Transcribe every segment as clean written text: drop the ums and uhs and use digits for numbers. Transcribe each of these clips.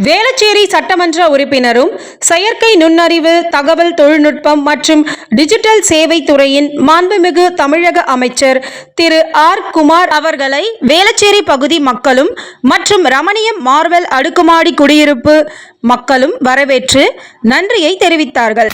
வேளச்சேரி சட்டமன்ற உறுப்பினரும் செயற்கை நுண்ணறிவு தகவல் தொழில்நுட்பம் மற்றும் டிஜிட்டல் சேவை துறையின் மாண்புமிகு தமிழக அமைச்சர் திரு ஆர் குமார் அவர்களை வேளச்சேரி பகுதி மக்களும் மற்றும் ரமணியம் மார்வெல் அடுக்குமாடி குடியிருப்பு மக்களும் வரவேற்று நன்றியை தெரிவித்தார்கள்.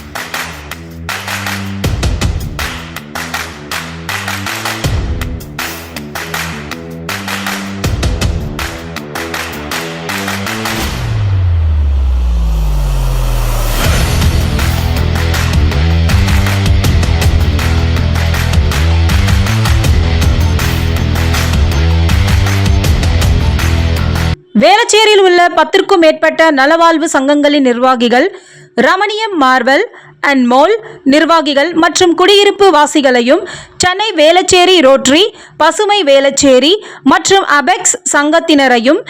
வேளச்சேரியில் உள்ள 10க்கும் மேற்பட்ட நலவாழ்வு சங்கங்களின் நிர்வாகிகள், ரமணியம் மார்வெல் அண்ட் மால் நிர்வாகிகள் மற்றும் குடியிருப்பு வாசிகளையும் சென்னை வேளச்சேரி ரோட்டரி, பசுமை வேளச்சேரி மற்றும் அபெக்ஸ் சங்கத்தினரையும்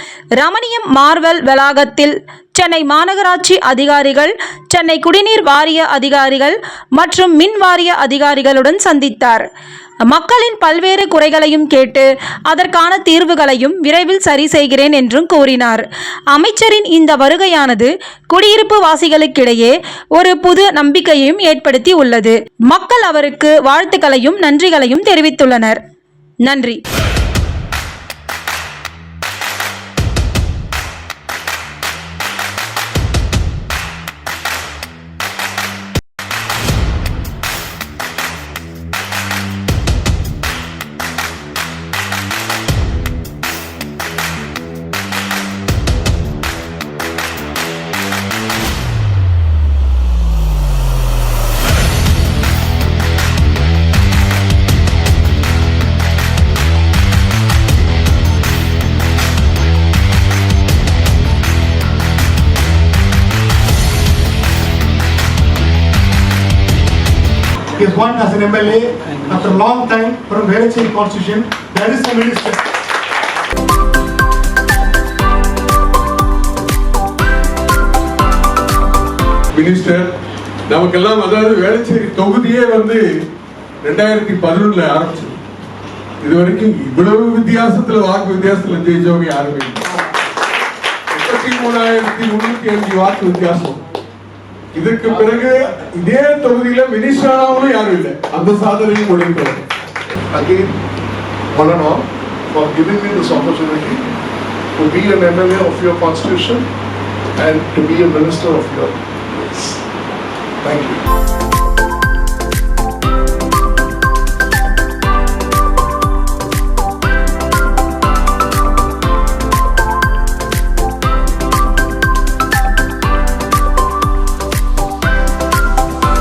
ரமணியம் மார்வெல் வளாகத்தில் சென்னை மாநகராட்சி அதிகாரிகள், சென்னை குடிநீர் வாரிய அதிகாரிகள் மற்றும் மின் வாரிய அதிகாரிகளுடன் சந்தித்தார். மக்களின் பல்வேறு குறைகளையும் கேட்டு அதற்கான தீர்வுகளையும் விரைவில் சரி செய்கிறேன் என்றும் கூறினார். அமைச்சரின் இந்த வருகையானது குடியிருப்பு வாசிகளுக்கிடையே ஒரு புது நம்பிக்கையையும் ஏற்படுத்தி உள்ளது. மக்கள் அவருக்கு வாழ்த்துக்களையும் நன்றிகளையும் தெரிவித்துள்ளனர். நன்றி. He has won as an MLA after a long time from Velacheri constitution. That is the minister. Minister நமக்கெல்லாம் அதாவது வேளச்சேரி தொகுதியே 2011 ஆரம்பிச்சது. இது வரைக்கும் இவ்வளவு வாக்கு வித்தியாசத்துல ஜெயிச்சவங்க யாருமே 33,305 வாக்கு வித்தியாசம். இதற்கு பிறகு இதே தொகுதியில மினிஸ்டராகவும் யாரும் இல்லை. அந்த சாதனையும் உழைக்கிறார். Again, all and all, for giving me this opportunity to be an MLA of your constitution and to be a minister of your place. Thank you.